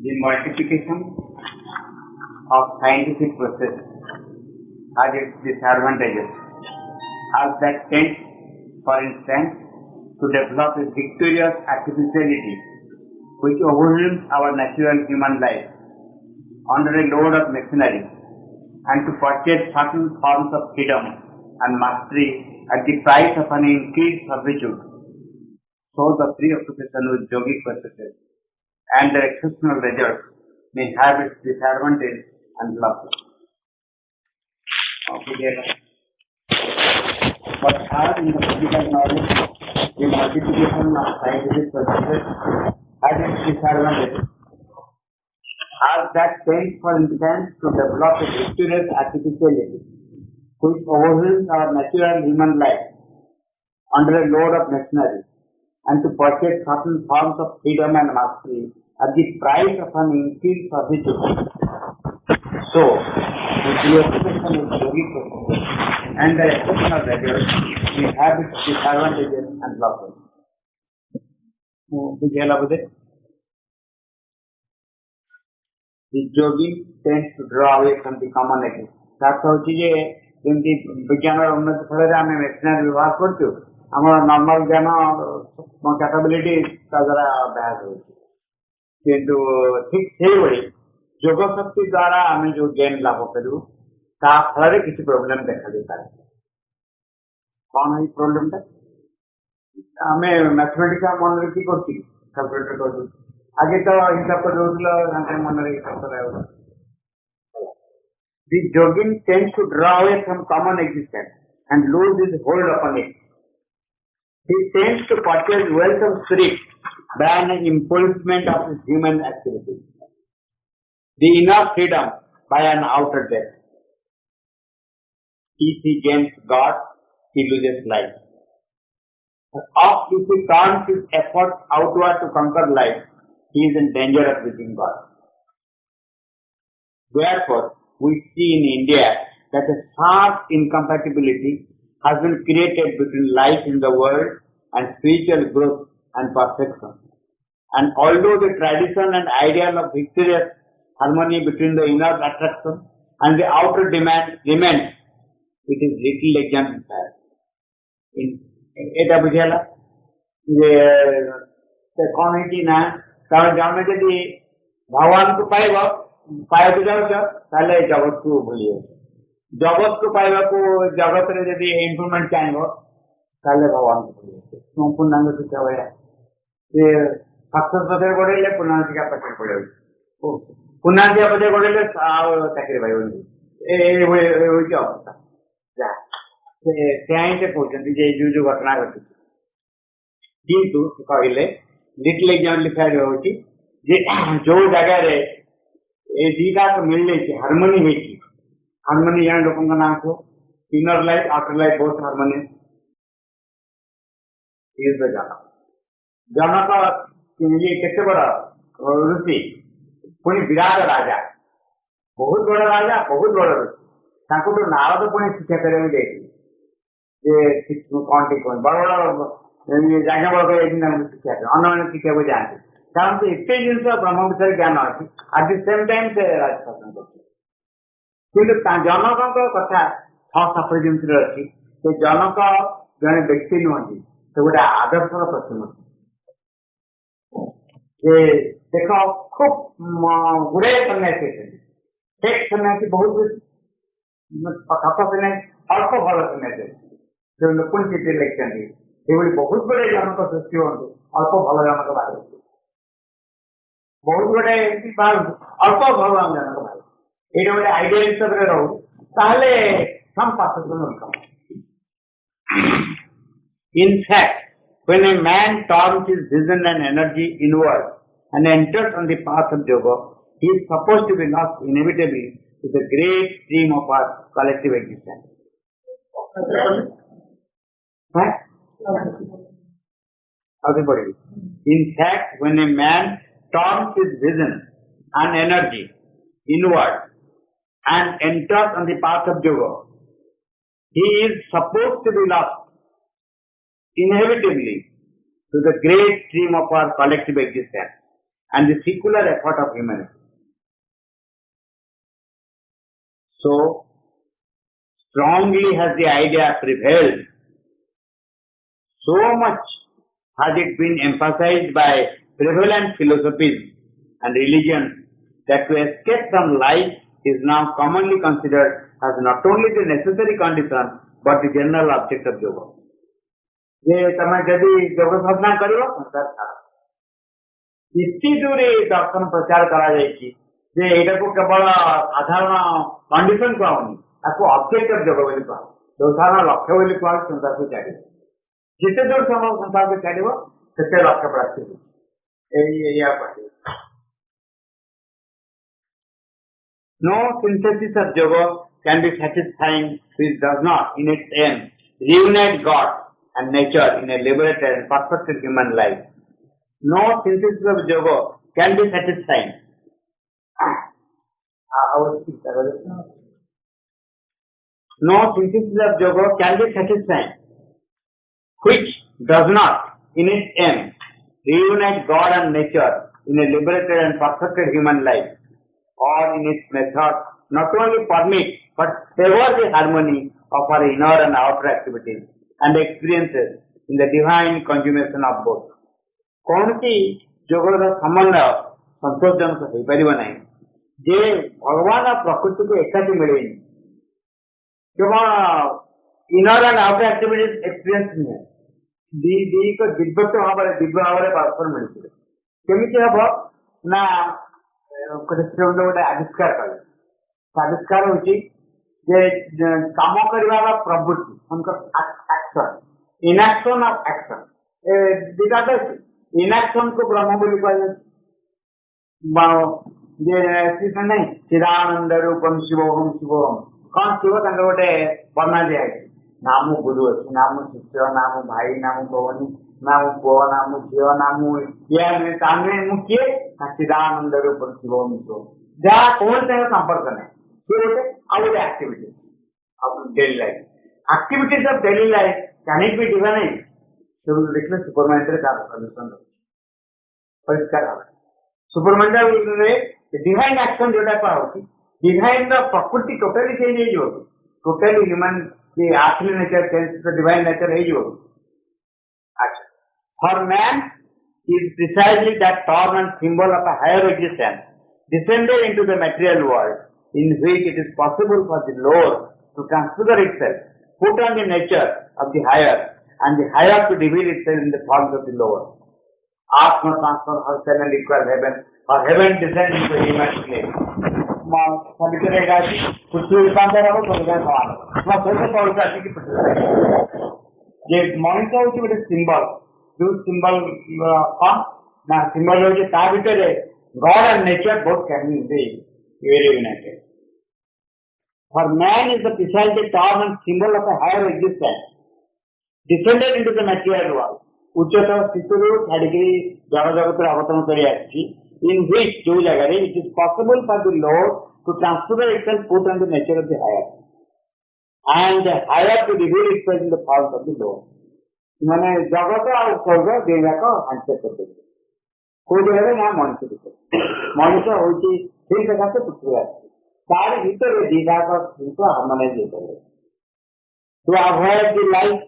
The multiplication of scientific process has its disadvantages, as that tends, for instance, to develop a victorious artificiality which overwhelms our natural human life under a load of machinery, and to purchase certain forms of freedom and mastery at the price of an increased servitude. So the preoccupation with yogic processes and their exceptional results may have its disadvantages and losses. But as in the physical knowledge, the multiplication of scientific processes has its disadvantages, as that tends, for instance, to develop a victorious artificiality which overwhelms our natural human life under a load of machinery, and to purchase certain forms of freedom and mastery at the price of an increased servitude. So, the preoccupation with yogic processes and the exceptional results may have its disadvantages and losses. The yogi tends to draw away from the common ethics. That's how ଯେମିତି ବିଜ୍ଞାନର ଉନ୍ନତି ଫଳରେ ଆମେ machinery ବ୍ୟବହାର କରୁଛୁ, ଆମର normal ଜ୍ଞାନ capability ତା ଦ୍ୱାରା ବ୍ୟାହତ ହେଉଛି। କିନ୍ତୁ ଠିକ୍ ସେଇଭଳି ଯୋଗ ଶକ୍ତି ଦ୍ୱାରା ଆମେ ଯୋଉ ଗେନ୍ ଲାଭ କରିବୁ ତା ଫଳରେ କିଛି ପ୍ରୋବ୍ଲେମ ଦେଖାଦେଇପାରେ। କ'ଣ ଏଇ ପ୍ରୋବ୍ଲେମଟା? ଆମେ ମ୍ୟାଥମେଟିକ୍ସ ମନେ ରଖି କରୁଛୁ କି କାଲକୁଲେଟର କରୁଛୁ? ଆଗେ ତ ହିସାବ କରିଦେଉଥିଲ ତାଙ୍କ ମନରେ ହିସାବ କରାଯାଉଥିଲା। The yogin tends to draw away from common existence and lose his hold upon it. He tends to purchase wealth of spirit by an impulsement of his human activities, the inner freedom by an outer death. If he gains God, he loses life. If he turns his efforts outward to conquer life, he is in danger of losing God. Therefore, we see in India that a sharp incompatibility has been created between life in the world and spiritual growth and perfection. And although the tradition and ideal of victorious harmony between the inner attraction and the outer demand remains, it is little exemplified. এটা বুঝালা যে কোন হইছি না তার জানো যদি ভগবানকে পাইব ପାଇବାକୁ ଯାଉଛ ତାହେଲେ ଜଗତକୁ ଭୁଲି ଯାଉଛ। ଜଗତକୁ ପାଇବାକୁ ଜଗତରେ ଯଦି ଇମ୍ପ୍ରୁଭମେଣ୍ଟ ଚାହିଁବ ତାହେଲେ ଭଗବାନକୁ ଭୁଲି ଯାଉଛ। ପୂର୍ଣ୍ଣାଙ୍ଗ ଶିକ୍ଷା ଭଳିଆ ସେ ସକ୍ସେସ୍ ପଛରେ ଗୋଡ଼େଇଲେ ପୂର୍ଣ୍ଣାଙ୍ଗ ଶିକ୍ଷା ପଛରେ ପଳେଇଯାଉଛି, ପୂର୍ଣ୍ଣାଙ୍ଗ ଶିକ୍ଷା ପଛରେ ଗୋଡ଼େଇଲେ ଆଉ ଚାକିରି ପାଇବନି। ଏଇଭଳି ହେଉଛି ଅବସ୍ଥା। ଯାହା ସେୟା ହିଁ ସେ କହୁଛନ୍ତି ଯେ ଯୋଉ ଯୋଉ ଘଟଣା ଘଟୁଛି। କିନ୍ତୁ ସେ କହିଲେ ଲିଟଲ ଏକ୍ଜାମ୍ପଲିଫାଏଡ୍ ହେଉଛି ଯେ ଯୋଉ ଜାଗାରେ ये दीटा तो मिल जाए हार्मोनी है। हार्मोनी जान लोगों का नाम को इनर लाइफ आउटर लाइफ बहुत हार्मोनी जनक ये केते बड़ा ऋषि पुणी विराट राजा, बहुत बड़ा राजा, बहुत बड़ा ऋषि। ताको तो नारद पुणी शिक्षा करने जाए कौन टी कौन बड़ बड़ जागा बड़ शिक्षा अन्य शिक्षा को जाते कारण से एत जिन ब्रह्म विषय ज्ञान अच्छी आट दि सेम टाइम से राजशासन कर जनक कथा 6-7 जिन अच्छी से जनक जड़े व्यक्ति नुहति से गोटे आदर्शर प्रतिमूर्ति। देख खूब गुड़े सन्यासी टेक सन्यासी बहुत कथ सन्यासी अल्प भल सन्यासी पुणी चिठी लिखते ये बहुत गुड़े जनक सृष्टि हूँ अल्प भल जनक बाहर बहुत गुड़े अल्प भगवान जनक भाई ये गोटे आइडिया हिसाब से रो In fact, when a man turns his vision and energy inward and enters on the path of yoga, he is supposed to be lost inevitably to the great stream of our collective existence. In fact, when a man turns his vision and energy inward and enters on the path of yoga, he is supposed to be lost inevitably to the great stream of our collective existence and the secular effort of humanity. So strongly has the idea prevailed, so much has it been emphasized by prevalent philosophies and religions that to escape from life is now commonly considered as not only the necessary condition but the general object of yoga. जे तमे जदि योग साधना करियो संसार छाड़ इति दूर दर्शन प्रचार करा जायछि जे एटा को केवल साधारण कंडीशन कहउनी ताको ऑब्जेक्ट ऑफ योग बोली कह जो साधारण लक्ष्य बोली कह संसार को छाड़ी जिते दूर समय संसार को छाड़िबो सेते लक्ष्य प्राप्ति एई या पाटी no synthesis of yoga can be satisfying which does not in its end reunite God and nature in a liberated and perfected human life. No synthesis of yoga can be satisfying. No synthesis of yoga can be satisfying, which does not, in its end, reunite God and nature in a liberated and perfected human life, or in its method not only permit but favor the harmony of our inner and outer activities and experiences in the divine consummation of both. कौन की जोगर समन्वय संतोषजनक हो पारिबो नै जे भगवान और प्रकृति को एकाठी मिले केवल inner and outer activities experience नहीं दी को दिव्य भाव परस्पर मिलते केमिति हबो ना कृष्ण गोटे आविष्कार कले आविष्कार होची जे काम करवा प्रवृत्ति एक्शन इनएक्शन ऑफ एक्शन दुटा तो इनएक्शन को ब्रह्म बोली कह नहीं चिदानंद रूपम शिवोहम शिवोहम कौन शिव तक गोटे बना दिया नाम गुरु अच्छी नाम शिष्य नाम भाई नाम भवनी नाम पुओ नाम झील नाम ये किए चिदानंद रूपम शिवोहम शिवोहम जहाँ कौन से संपर्क नहीं गोटे activity of daily life. Activities of daily life can it be divined? So we will declare supermental condition. Supermental will be the divine action जोटा का होती divine the प्रकृति totally change है जो totally human the earthly nature change to divine nature है जो अच्छा for man is precisely that form and symbol of a higher existence descended into the material world in which it is possible for the lower to transfigure itself, put on the nature of the higher, and the higher to reveal itself in the forms of the lower. Atma transfer herself and equal heaven, or heaven descend into human slave. पृथ्वी रूपांतर हम स्वर्ग समान स्वर्ग तौर की पृथ्वी ये मनुष्य हूँ गोटे सिंबल जो सिंबल कौन ना सिंबल हूँ ता भीतर God and nature both can be very United. For man is the precise term and symbol of a higher existence, descended into the material world. उच्चतर स्थितरू छाड़िकी जड़ जगत अवतरण करी आछि in which जो जगह रे it is possible for the Lord to transfigure itself put on the nature of the higher and the higher to reveal itself in the forms of the Lord. माने जगत और स्वर्ग देगा को हंसे करते कोई जगह ना मनुष्य होची ठीक जगह से पृथ्वी आछि सारे भीतर दीदा का हार्मोनाइज होता है to avoid the life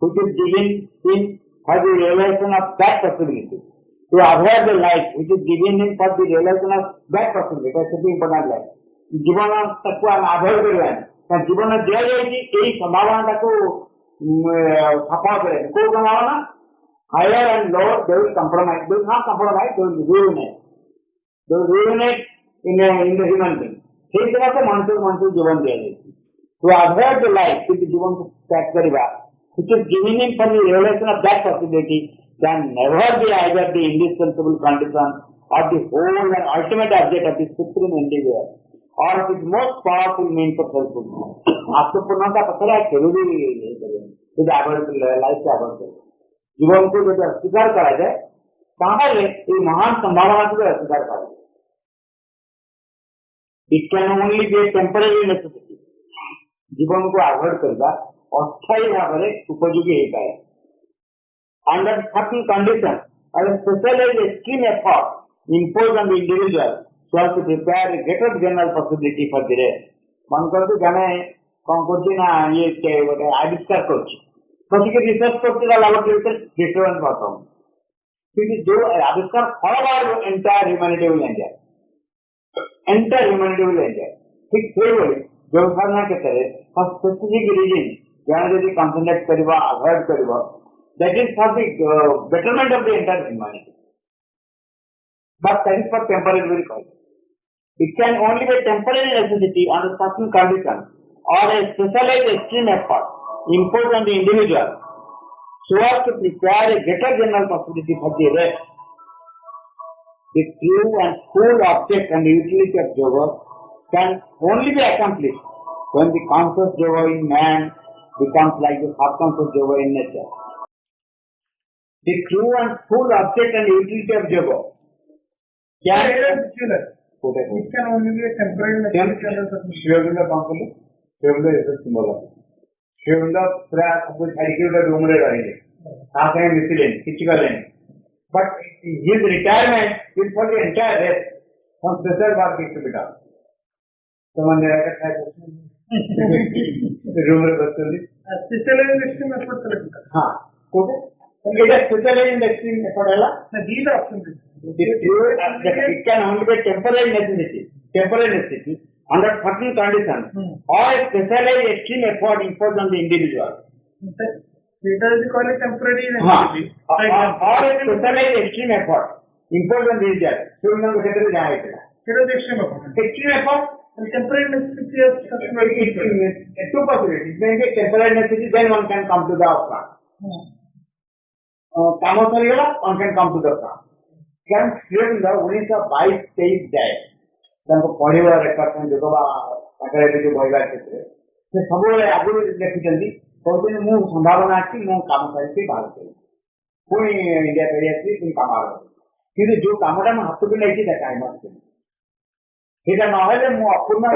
which is given in for the realization of that possibility. To avoid the life which is given in for the realization of that possibility. That is important life. जीवन तक को आधार करवाएं जीवन दिया जाएगी यही संभावना को सफल करें कोई संभावना higher and lower they will compromise. They will not compromise. They will reunite. They will reunite in the human being. ठीक तरह से मनुष्य जीवन दिया जाएगी. To avoid the life which जीवन को त्याग करेगा, which is given in for the realization of that possibility, can never be either the indispensable condition or the whole and ultimate object of the supreme endeavor, or of its most powerful means of self-fulfillment. आत्मपूर्णता पता है केवल ही यदि avoid life से avoid करें, जीवन को यदि अस्वीकार करा जाए, ताहले ये महान संभावना को अस्वीकार करा जाए. It can only be a temporary necessity. जीवन को अवॉइड करना अस्थायी भाव में उपयोगी होता है. Under certain conditions, and especially extreme effort, impose on the individual so as to prepare a greater general possibility for the rest. मन करते जाने कौन करते ना ये क्या बोले आविष्कार करते किसी के रिसर्च करते का लाभ लेते डिफरेंट बातों क्योंकि जो आविष्कार हर बार एंटायर ह्यूमैनिटी विल एंजॉय ठीक वही बोले जो करना कहते हैं फॉर स्पेसिफिक रीजन जहाँ यदि कंसंट्रेट करिबा अवॉइड करिबा that is for the betterment of the entire humanity but that is for temporary will call it can only be temporary necessity under certain condition or a specialised extreme effort imposed on the individual so as to prepare a greater general possibility for the rest. The true and full object and utility of yoga can only be accomplished when the conscious yoga in man becomes like the subconscious yoga in nature. The true and full object and utility of yoga can it can only be a temporary necessity. Shivalinga is a symbol of it. Shivalinga पूरा कुछ adequate room रे रही साथ में मिसिलेन किसी का लेने but his retirement is for the entire rest from special work is to be done. Someone there का रूम रे बच्चों Specialized extreme effort करेगा. हाँ कोटे तो ये specialized extreme effort है ला these options it can only be temporary necessity under certain conditions or a specialized extreme effort imposed on the individual. It is called a temporary necessity. Or a specialized extreme effort imposed on the individual. So we know what it is. It is extreme effort. Extreme effort and temporary necessity is two possibilities. When it is temporary necessity, then one can come to the upfront. काम सरीगला, one can come to the upfront. Can student the 1922-23 जाए ତାଙ୍କୁ ପଢିବା record ଯୋଗ ଆକାରରେ ଯୋଉ ବହିବା କ୍ଷେତ୍ରରେ ସେ ସବୁବେଳେ ଆଗରୁ ଲେଖିଛନ୍ତି କହୁଛନ୍ତି ମୁଁ ସମ୍ଭାବନା ଅଛି ମୁଁ କାମ କରିକି ବାହାର କରିବି ପୁଣି ଇଣ୍ଡିଆ ଫେରି ଆସିବି ପୁଣି କାମ ଆରମ୍ଭ କିନ୍ତୁ ଯୋଉ କାମଟା ମୁଁ ହାତକୁ ନେଇଛି ତାକୁ ଆଇମ ସେଇଟା ନହେଲେ ମୁଁ ଅପୂର୍ଣ୍ଣ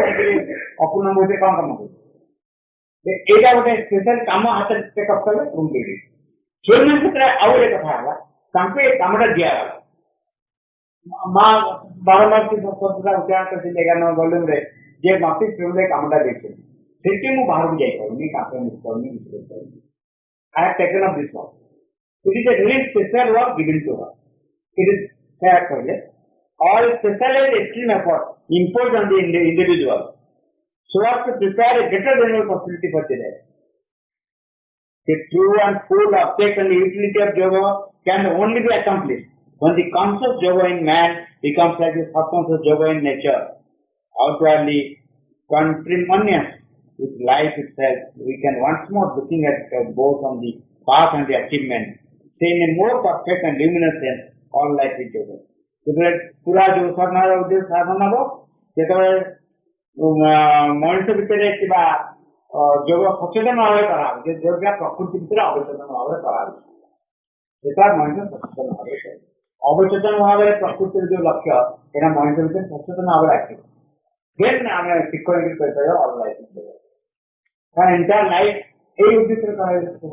ଭିତରେ କଣ କାମ କରିବି ଏଇଟା ଗୋଟେ ସ୍ପେଶାଲ କାମ ହାତରେ ଚେକଅପ୍ କଲେ ରୁମ୍ ଦେବି ସେଇମାନଙ୍କ କ୍ଷେତ୍ରରେ ଆଉ ଗୋଟେ କଥା ହେଲା ତାଙ୍କୁ ଏ କାମଟା ଦିଆଗଲା माँ बारंबार की स्वतंत्रता उच्चारण करते 11 वॉल्यूम रे जे माफी फिल्म रे कामटा देखते सेठी मु बाहर भी जाई पाउनी काफे मिस करनी I have taken up this work it is a very special work given to her it is fair for all specialized extreme effort imposed on the individual so as to prepare a greater general possibility for the rest. The true and full object and the utility of yoga can only be accomplished when the conscious yoga in man becomes like the subconscious yoga in nature, outwardly contemporaneous with life itself, we can once more looking at both on the path and the achievement, say in a more perfect and luminous sense, all life is yoga. ଯେତେବେଳେ ପୁରା ଯୋଉ ସାଧନାର ଉଦ୍ଦେଶ୍ୟ ସାଧନ ହବ ଯେତେବେଳେ ମଣିଷ ଭିତରେ ଥିବା ଯୋଗ ସଚେତନ ଭାବରେ କରାହବ ଯେ ଯୋଗ ପ୍ରକୃତି ଭିତରେ ଅବଚେତନ ଭାବରେ କରାହବ ସେଟା ମଣିଷ ସଚେତନ ଭାବରେ କରିବ ଅବଚେତନ ଭାବରେ ପ୍ରକୃତିର ଯୋଉ ଲକ୍ଷ୍ୟ ଏଟା ମଣିଷ ଭିତରେ ସଚେତନ ଭାବରେ ଆସିବ ଦେନ୍ ଆମେ ଶିକ୍ଷଣ କରିପାରିବା ଅଲ୍ ଲାଇଫ୍ କାରଣ ଏଣ୍ଟାୟାର ଲାଇଫ୍ ଏଇ ଉଦ୍ଦେଶ୍ୟରେ କରାଯାଇଛି।